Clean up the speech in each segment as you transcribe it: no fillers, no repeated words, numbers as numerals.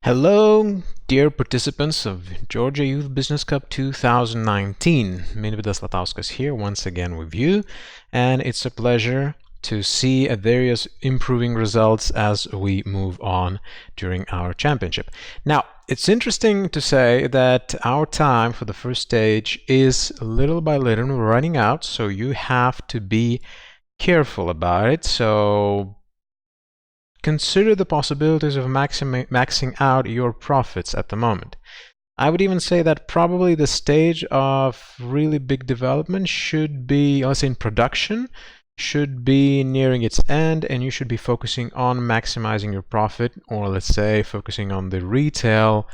Hello, dear participants of Georgia Youth Business Cup 2019. Minvydas Latauskas here once again with you, and it's a pleasure to see various improving results as we move on during our championship. Now, it's interesting to say that our time for the first stage is little by little running out, so you have to be careful about it. So consider the possibilities of maxing out your profits at the moment. I would even say that probably the stage of really big development should be, let's say in production, should be nearing its end, and you should be focusing on maximizing your profit, or let's say focusing on the retail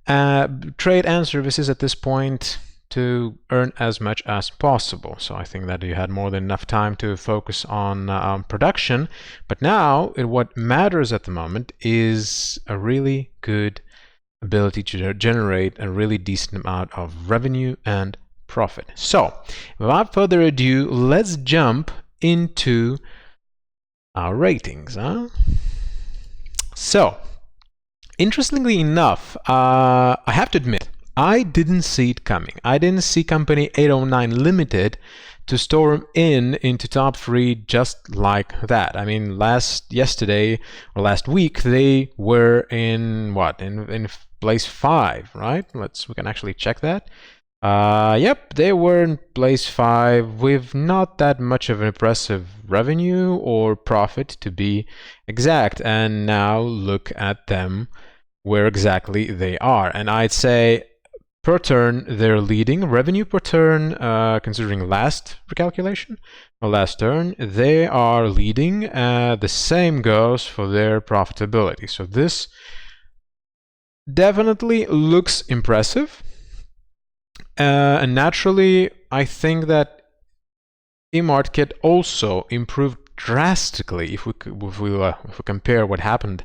trade and services at this point to earn as much as possible. So I think that you had more than enough time to focus on production, but now what matters at the moment is a really good ability to generate a really decent amount of revenue and profit. So without further ado, let's jump into our ratings. So interestingly enough, I have to admit, I didn't see it coming. I didn't see company 809 Limited to storm into top 3 just like that. I mean, last week they were in what? In place 5, right? We can actually check that. Yep, they were in place 5 with not that much of an impressive revenue or profit to be exact. And now look at them where exactly they are. And I'd say per turn, they're leading. Revenue per turn, considering last recalculation, or last turn, they are leading. The same goes for their profitability. So this definitely looks impressive. And naturally, I think that eMarket also improved drastically if we compare what happened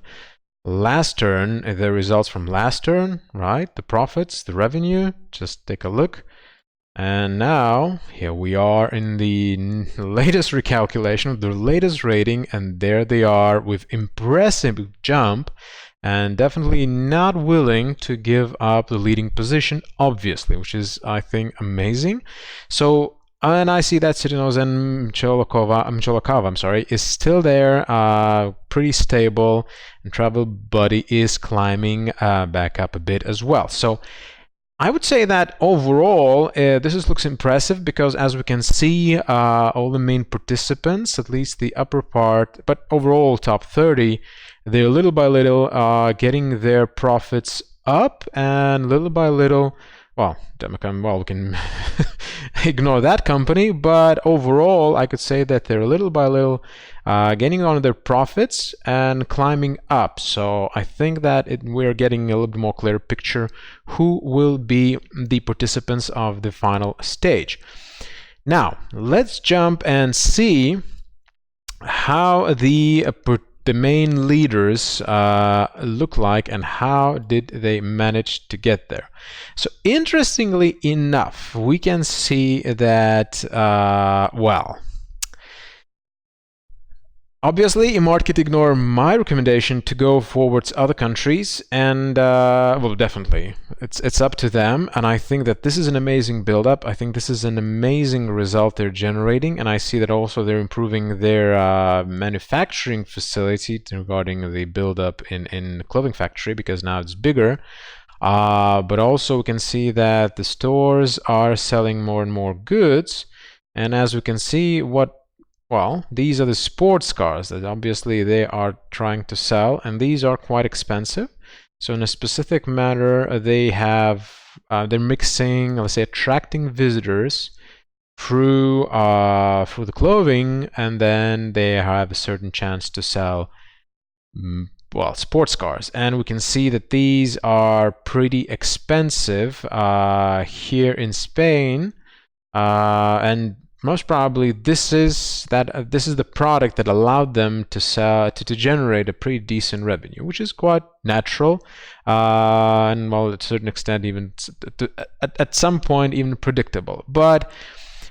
last turn, the results from last turn, right? The profits, the revenue, just take a look. And now here we are in the latest recalculation of the latest rating, and there they are with impressive jump, and definitely not willing to give up the leading position, obviously, which is, I think, amazing. So and I see that Citino's and Mcholokova, is still there, pretty stable, and Travel Buddy is climbing back up a bit as well. So I would say that overall, this looks impressive because, as we can see, all the main participants, at least the upper part, but overall top 30, they're little by little getting their profits up, and little by little, well, we can ignore that company, but overall, I could say that they're little by little getting on their profits and climbing up. So I think that we're getting a little bit more clear picture who will be the participants of the final stage. Now, let's jump and see how the main leaders look like and how did they manage to get there. So interestingly enough, we can see that well, obviously eMarket ignore my recommendation to go forward to other countries, and well, definitely it's up to them, and I think that this is an amazing build-up. I think this is an amazing result they're generating, and I see that also they're improving their manufacturing facility regarding the build-up in the clothing factory, because now it's bigger. But also we can see that the stores are selling more and more goods, and as we can see, well, these are the sports cars that obviously they are trying to sell, and these are quite expensive. So in a specific manner, they have they're mixing, let's say, attracting visitors through the clothing, and then they have a certain chance to sell well, sports cars. And we can see that these are pretty expensive here in Spain, and most probably this is the product that allowed them to sell to generate a pretty decent revenue, which is quite natural, and well, at a certain extent, even at some point, even predictable. But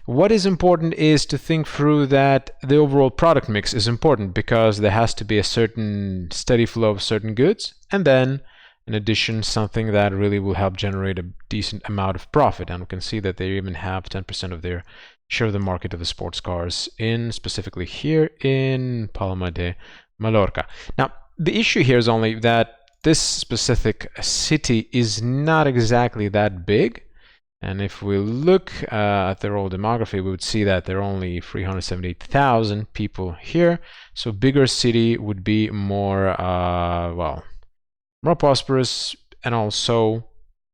what is important is to think through that the overall product mix is important, because there has to be a certain steady flow of certain goods, and then in addition, something that really will help generate a decent amount of profit. And we can see that they even have 10% of their share of the market of the sports cars in specifically here in Palma de Mallorca. Now, the issue here is only that this specific city is not exactly that big. And if we look at their old demography, we would see that there are only 378,000 people here. So bigger city would be more, well, more prosperous, and also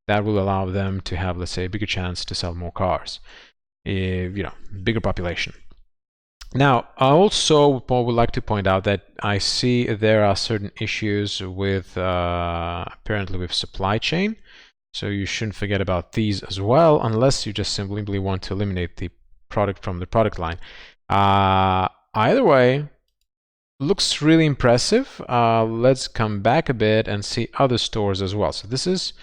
that will allow them to have, let's say, a bigger chance to sell more cars. Bigger population. Now, I also would like to point out that I see there are certain issues with apparently with supply chain. So you shouldn't forget about these as well, unless you just simply want to eliminate the product from the product line. Either way, looks really impressive. Let's come back a bit and see other stores as well. So this is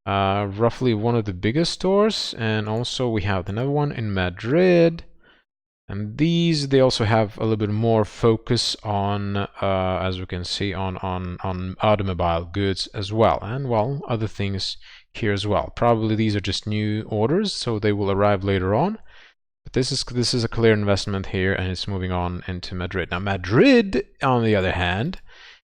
roughly one of the biggest stores, and also we have another one in Madrid. And these, they also have a little bit more focus on, as we can see, on automobile goods as well, and well, other things here as well. Probably these are just new orders, so they will arrive later on. But this is a clear investment here, and it's moving on into Madrid. Now, Madrid, on the other hand,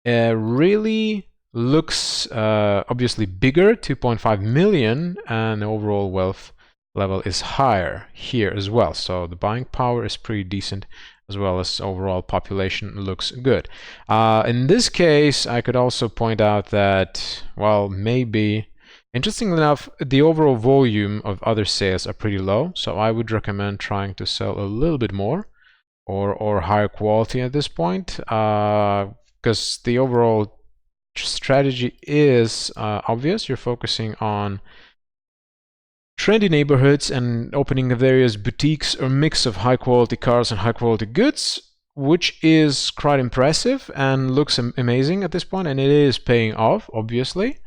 really looks obviously bigger, 2.5 million, and the overall wealth level is higher here as well. So the buying power is pretty decent, as well as overall population looks good. In this case, I could also point out that, well, maybe, interestingly enough, the overall volume of other sales are pretty low. So I would recommend trying to sell a little bit more or higher quality at this point, because the overall strategy is obvious. You're focusing on trendy neighborhoods and opening various boutiques or mix of high quality cars and high quality goods, which is quite impressive and looks amazing at this point, and it is paying off, obviously.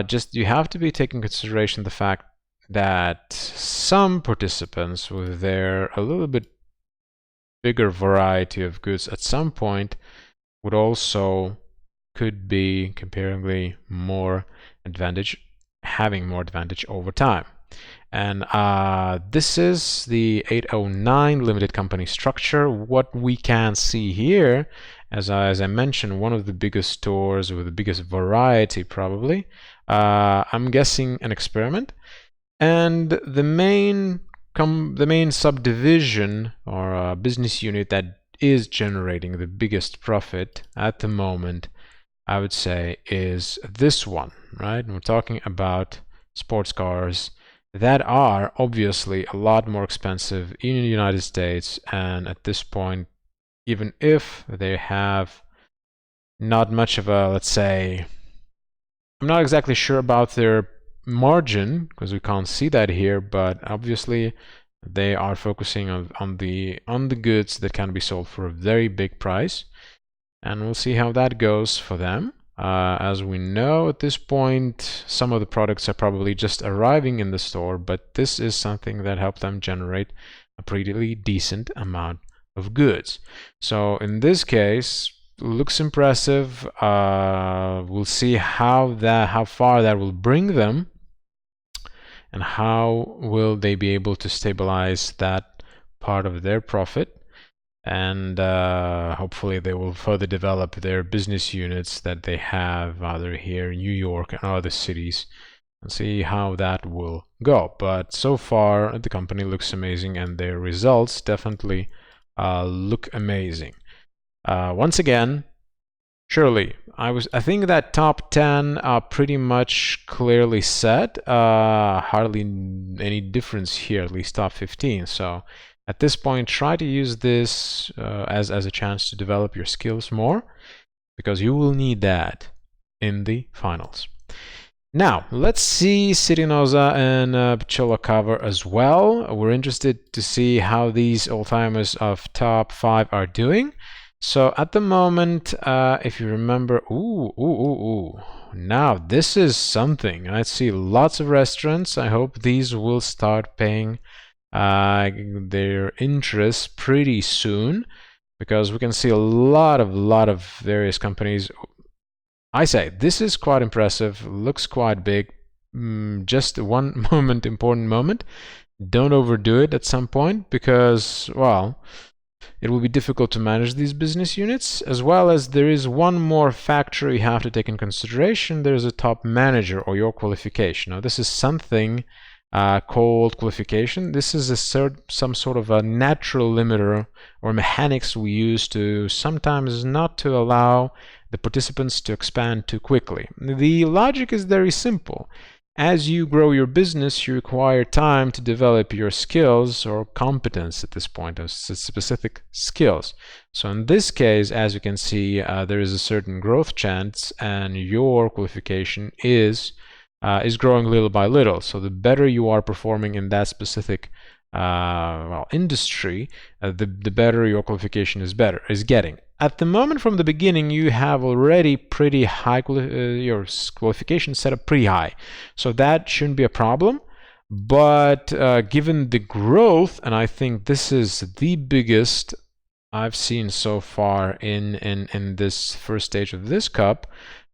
Just you have to be taking consideration the fact that some participants with their a little bit bigger variety of goods at some point would also could be comparingly more advantage, having more advantage over time. And this is the 809 limited company structure. What we can see here, as I mentioned, one of the biggest stores with the biggest variety, probably. I'm guessing an experiment. And the main subdivision or business unit that is generating the biggest profit at the moment, I would say, is this one, right? And we're talking about sports cars that are obviously a lot more expensive in the United States, and at this point, even if they have not much of a, let's say, I'm not exactly sure about their margin because we can't see that here, but obviously they are focusing on the goods that can be sold for a very big price, and we'll see how that goes for them. As we know at this point, some of the products are probably just arriving in the store, but this is something that helped them generate a pretty decent amount of goods. So in this case, looks impressive. We'll see how far that will bring them, and how will they be able to stabilize that part of their profit. And hopefully they will further develop their business units that they have either here in New York and other cities, and see how that will go. But so far the company looks amazing, and their results definitely look amazing. Once again, surely I think that top 10 are pretty much clearly set. Hardly any difference here, at least top 15. So at this point, try to use this as a chance to develop your skills more, because you will need that in the finals. Now, let's see Sirinosa and Piccola cover as well. We're interested to see how these old-timers of top 5 are doing. So at the moment, if you remember, now this is something. I see lots of restaurants. I hope these will start paying their interest pretty soon, because we can see a lot of various companies. I say this is quite impressive, looks quite big. Just one important moment. Don't overdo it at some point because, well, it will be difficult to manage these business units, as well as there is one more factor you have to take in consideration. There's a top manager or your qualification. Now, this is something called qualification. This is some sort of a natural limiter or mechanics we use to sometimes not to allow the participants to expand too quickly. The logic is very simple. As you grow your business, you require time to develop your skills or competence at this point, of specific skills. So in this case, as you can see, there is a certain growth chance, and your qualification is growing little by little. So the better you are performing in that specific industry, the better your qualification is getting. At the moment, from the beginning, you have already pretty high your qualification set up pretty high, so that shouldn't be a problem. But given the growth, and I think this is the biggest I've seen so far in this first stage of this cup,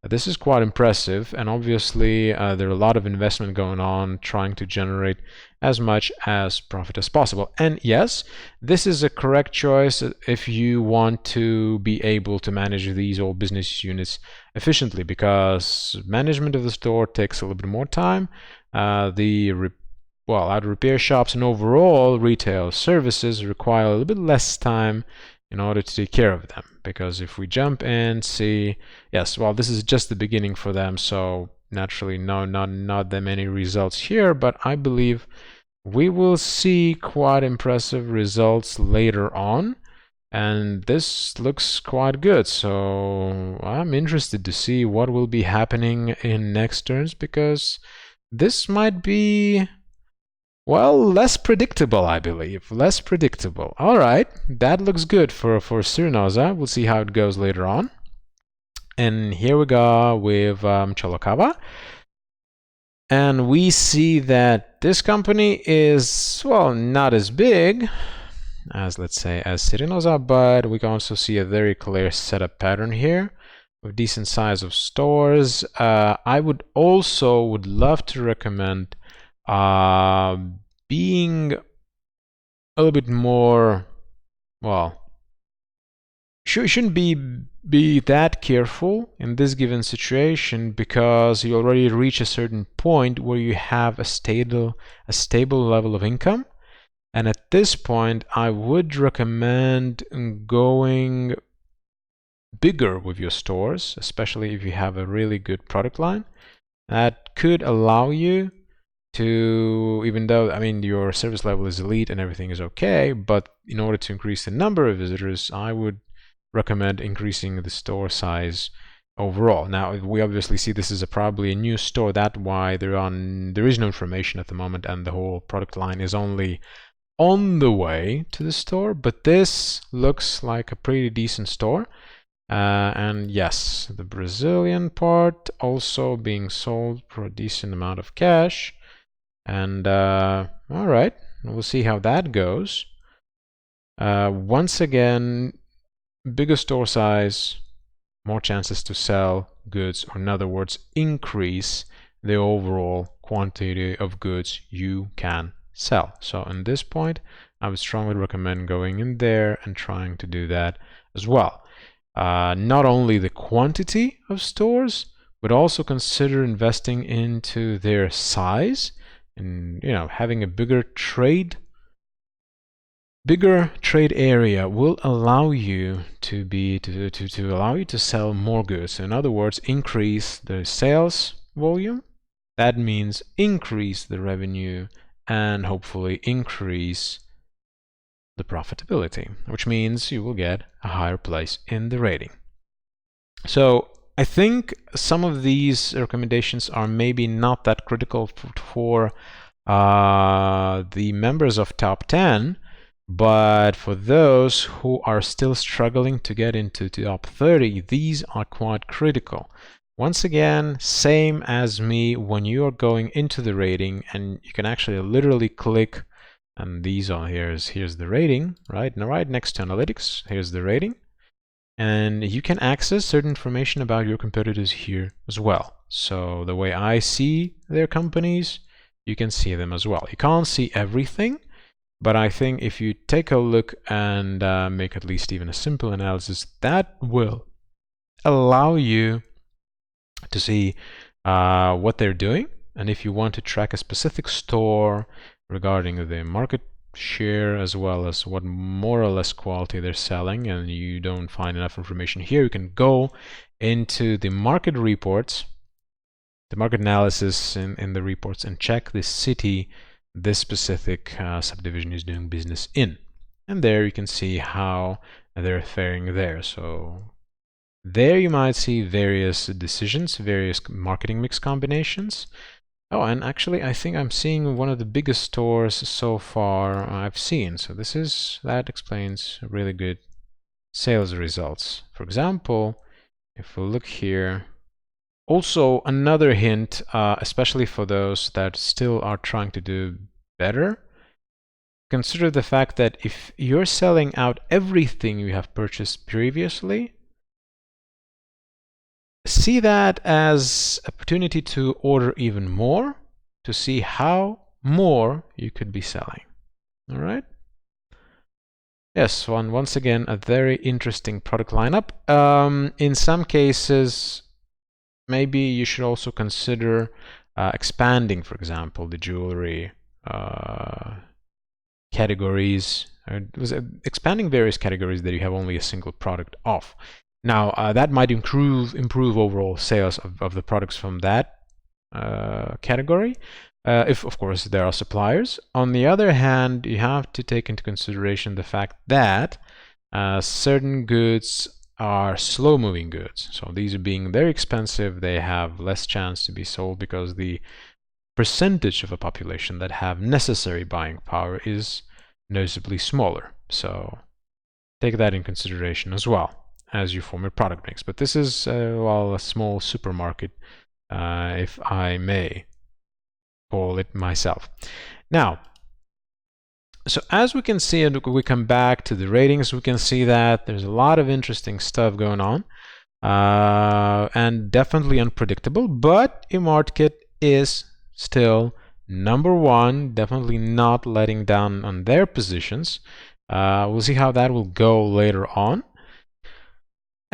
this is quite impressive, and obviously there are a lot of investment going on trying to generate as much as profit as possible. And yes, this is a correct choice if you want to be able to manage these all business units efficiently, because management of the store takes a little bit more time. Auto repair shops and overall retail services require a little bit less time in order to take care of them. Because if we jump in, see, yes, well, this is just the beginning for them, so naturally not that many results here, but I believe we will see quite impressive results later on, and this looks quite good. So I'm interested to see what will be happening in next turns, because this might be, well, less predictable, I believe. Less predictable. All right, that looks good for Sirnoza. We'll see how it goes later on. And here we go with Cholokava. And we see that this company is, well, not as big as, let's say, as Sirnoza, but we can also see a very clear setup pattern here with decent size of stores. I would love to recommend being a little bit more, well, shouldn't be that careful in this given situation, because you already reach a certain point where you have a stable level of income, and at this point I would recommend going bigger with your stores, especially if you have a really good product line that could allow you to, even though, I mean, your service level is elite and everything is okay, but in order to increase the number of visitors, I would recommend increasing the store size overall. Now, we obviously see this is probably a new store, that's why there is no information at the moment, and the whole product line is only on the way to the store, but this looks like a pretty decent store. And yes, the Brazilian part also being sold for a decent amount of cash. And all right, we'll see how that goes. Once again, bigger store size, more chances to sell goods, or in other words, increase the overall quantity of goods you can sell. So in this point, I would strongly recommend going in there and trying to do that as well. Not only the quantity of stores, but also consider investing into their size, and having a bigger trade area will allow you to sell more goods. In other words, increase the sales volume. That means increase the revenue and hopefully increase the profitability, which means you will get a higher place in the rating. So I think some of these recommendations are maybe not that critical for the members of top 10, but for those who are still struggling to get into top 30, these are quite critical. Once again, same as me, when you are going into the rating, and you can actually literally click, and these are here's the rating, right? Now, right next to analytics, here's the rating. And you can access certain information about your competitors here as well. So the way I see their companies, you can see them as well. You can't see everything, but I think if you take a look and make at least even a simple analysis, that will allow you to see what they're doing. And if you want to track a specific store regarding the market share as well as what more or less quality they're selling, and you don't find enough information here, you can go into the market reports, the market analysis in the reports, and check the city this specific subdivision is doing business in. And there you can see how they're faring there. So there you might see various decisions, various marketing mix combinations. Oh, and actually I think I'm seeing one of the biggest stores so far I've seen. So that explains really good sales results. For example, if we look here, also another hint, especially for those that still are trying to do better, consider the fact that if you're selling out everything you have purchased previously, see that as opportunity to order even more, to see how more you could be selling. All right. Yes, once again, a very interesting product lineup. In some cases, maybe you should also consider expanding, for example, the jewelry categories, expanding various categories that you have only a single product of. Now, that might improve overall sales of the products from that category, if, of course, there are suppliers. On the other hand, you have to take into consideration the fact that certain goods are slow-moving goods. So these are being very expensive, they have less chance to be sold because the percentage of a population that have necessary buying power is noticeably smaller. So take that in consideration as well as you form your product mix. But this is, well, a small supermarket, if I may call it myself. Now, so as we can see, and we come back to the ratings, we can see that there's a lot of interesting stuff going on, and definitely unpredictable, but eMarket is still number one, definitely not letting down on their positions. We'll see how that will go later on.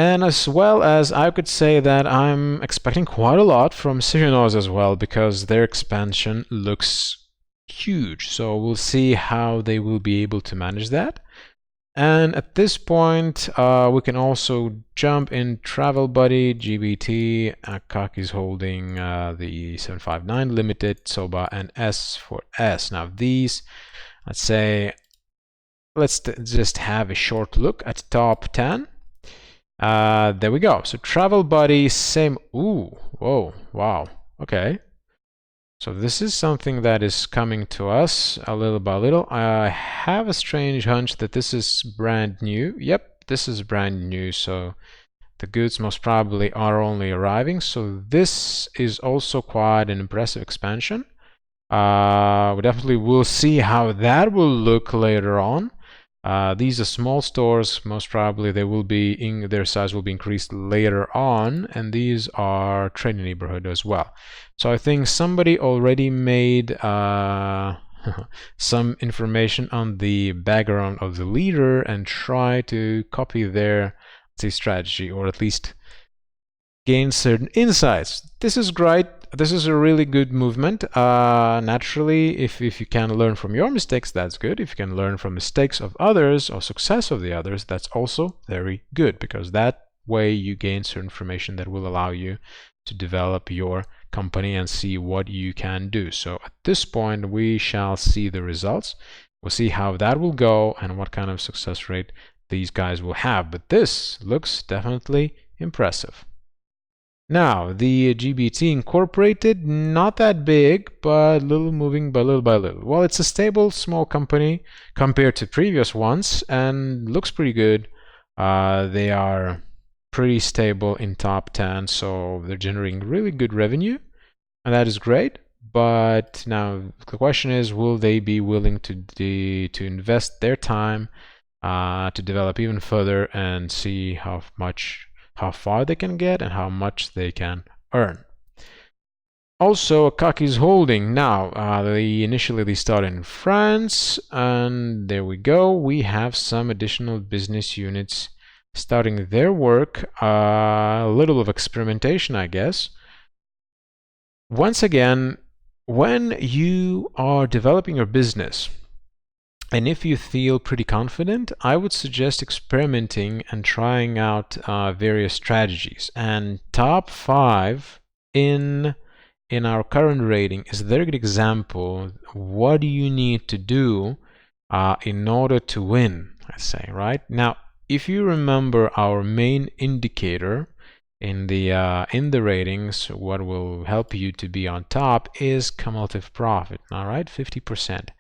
And as well as I could say that I'm expecting quite a lot from Cyranoz as well, because their expansion looks huge. So we'll see how they will be able to manage that. And at this point, we can also jump in Travel Buddy, GBT, Akak is holding the 759 Limited, Soba, and S for S. Now these, let's say, let's just have a short look at top 10. There we go. So Travel Buddy, same. Ooh, whoa, wow. Okay. So this is something that is coming to us a little by little. I have a strange hunch that this is brand new. Yep, this is brand new. So the goods most probably are only arriving. So this is also quite an impressive expansion. We definitely will see how that will look later on. These are small stores, most probably they will be their size will be increased later on, and these are trading neighborhood as well. So I think somebody already made some information on the background of the leader and try to copy their, let's say, strategy, or at least gain certain insights. This is great. This is a really good movement. Naturally, if you can learn from your mistakes, that's good. If you can learn from mistakes of others or success of the others, that's also very good, because that way you gain certain information that will allow you to develop your company and see what you can do. So at this point, we shall see the results. We'll see how that will go and what kind of success rate these guys will have. But this looks definitely impressive. Now, the GBT Incorporated, not that big, but little moving by little by little. Well, it's a stable, small company compared to previous ones, and looks pretty good. They are pretty stable in top 10, so they're generating really good revenue, and that is great. But now the question is, will they be willing to invest their time to develop even further and see how far they can get and how much they can earn. Also, Kaki's Holding. Now, initially they started in France, and there we go. We have some additional business units starting their work. A little of experimentation, I guess. Once again, when you are developing your business, and if you feel pretty confident, I would suggest experimenting and trying out various strategies. And top 5 in our current rating is a very good example. What do you need to do in order to win, I say, right? Now, if you remember our main indicator in the ratings, what will help you to be on top is cumulative profit, all right, 50%.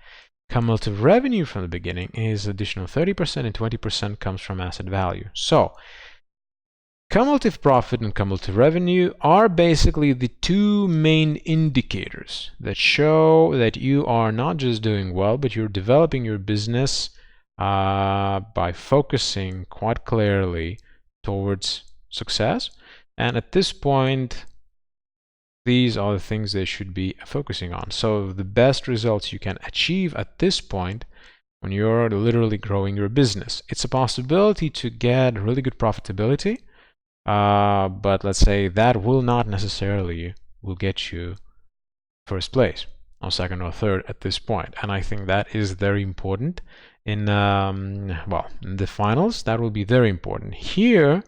Cumulative revenue from the beginning is additional 30%, and 20% comes from asset value. So cumulative profit and cumulative revenue are basically the two main indicators that show that you are not just doing well, but you're developing your business by focusing quite clearly towards success. And at this point, these are the things they should be focusing on. So the best results you can achieve at this point when you're literally growing your business. It's a possibility to get really good profitability, but let's say that will not necessarily will get you first place or second or third at this point. And I think that is very important in in the finals. That will be very important. Here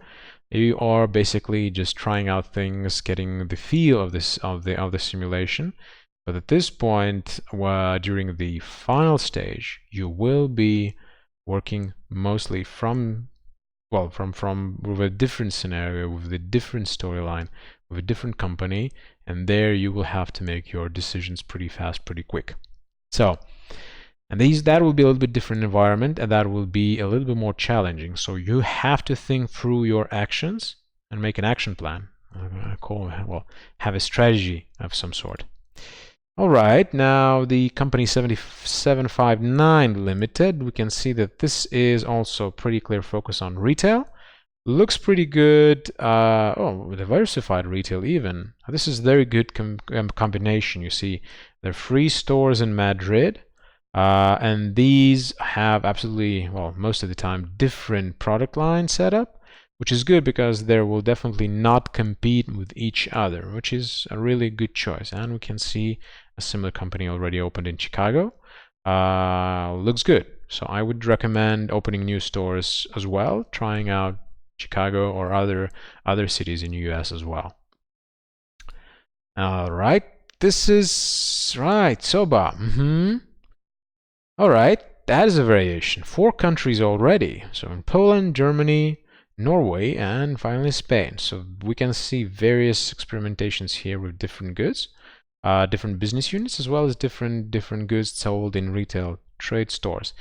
you are basically just trying out things, getting the feel of the simulation. But at this point, during the final stage, you will be working mostly with a different scenario, with a different storyline, with a different company, and there you will have to make your decisions pretty fast, pretty quick. So, and that will be a little bit different environment, and that will be a little bit more challenging. So you have to think through your actions and make an action plan. Have a strategy of some sort. All right, now the company 7759 Limited, we can see that this is also pretty clear focus on retail. Looks pretty good. Diversified retail even. This is very good combination. You see, there are 3 stores in Madrid, and these have absolutely, most of the time, different product line setup, which is good because they will definitely not compete with each other, which is a really good choice. And we can see a similar company already opened in Chicago. Looks good. So I would recommend opening new stores as well, trying out Chicago or other cities in the US as well. All right, this is right, Soba. All right, that is a variation. 4 countries already. So in Poland, Germany, Norway, and finally Spain. So we can see various experimentations here with different goods, different business units, as well as different goods sold in retail trade stores.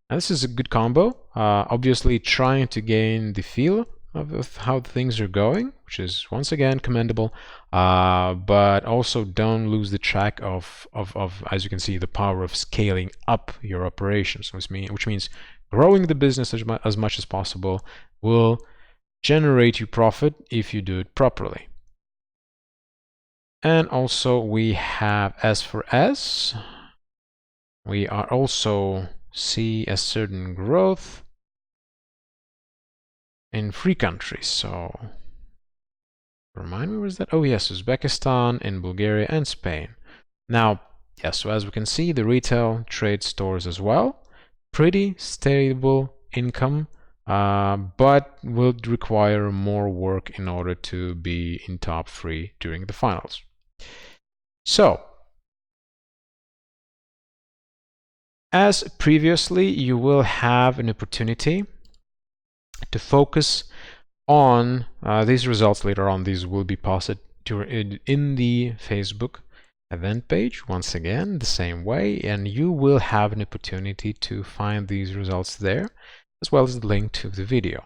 Now this is a good combo. Obviously trying to gain the feel of how things are going, which is once again commendable, but also don't lose the track of as you can see, the power of scaling up your operations, which means growing the business as much as possible will generate you profit if you do it properly. And also we have S for S. We are also see a certain growth in 3 countries. So remind me, where's that? Oh yes, Uzbekistan, in Bulgaria, and Spain. Now, yes, so as we can see, the retail trade stores as well, pretty stable income, but will require more work in order to be in top 3 during the finals. So, as previously, you will have an opportunity to focus on these results later on. These will be posted in the Facebook event page, once again, the same way, and you will have an opportunity to find these results there, as well as the link to the video.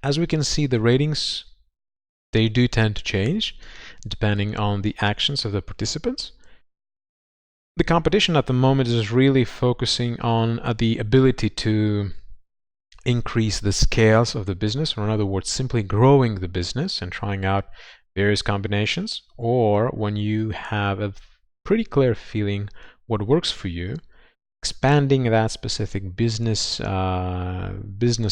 As we can see, the ratings, they do tend to change depending on the actions of the participants. The competition at the moment is really focusing on the ability to increase the scales of the business, or in other words, simply growing the business and trying out various combinations, or when you have a pretty clear feeling what works for you, expanding that specific business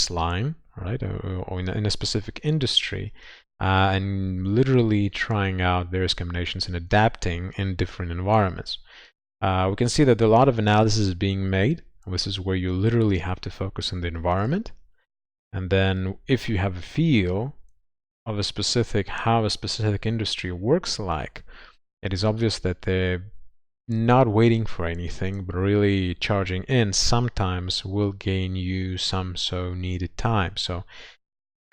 line, right, or in a specific industry, and literally trying out various combinations and adapting in different environments. We can see that a lot of analysis is being made. This is where you literally have to focus on the environment. And then if you have a feel of how a specific industry works like, it is obvious that they're not waiting for anything, but really charging in sometimes will gain you some so needed time. So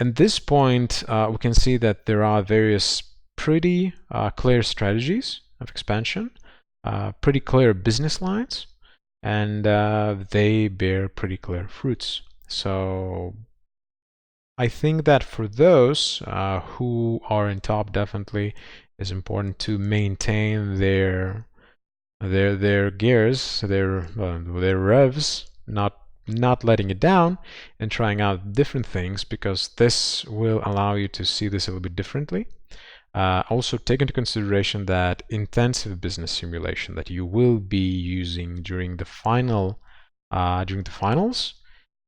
at this point, we can see that there are various pretty clear strategies of expansion, pretty clear business lines, and they bear pretty clear fruits. So I think that for those who are in top, definitely is important to maintain their gears, their revs, not letting it down, and trying out different things, because this will allow you to see this a little bit differently. Also take into consideration that intensive business simulation that you will be using during the finals.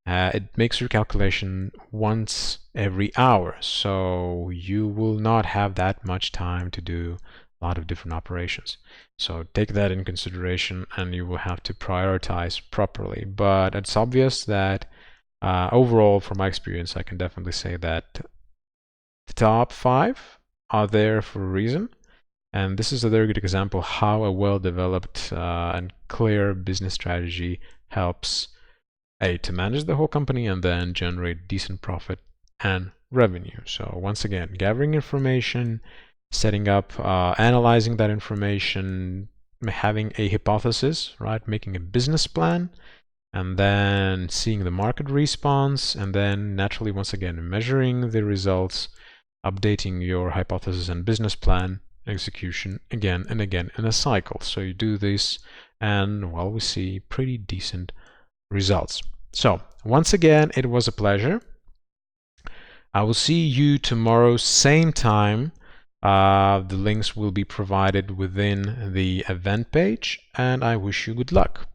It makes your calculation once every hour, so you will not have that much time to do a lot of different operations. So take that in consideration, and you will have to prioritize properly. But it's obvious that overall, from my experience, I can definitely say that the top 5 are there for a reason, and this is a very good example how a well-developed and clear business strategy helps to manage the whole company and then generate decent profit and revenue. So once again, gathering information, setting up, analyzing that information, having a hypothesis, right, making a business plan, and then seeing the market response, and then naturally, once again, measuring the results, updating your hypothesis and business plan, execution again and again in a cycle. So you do this, and well, we see pretty decent results. So once again, it was a pleasure. I will see you tomorrow, same time. The links will be provided within the event page, and I wish you good luck.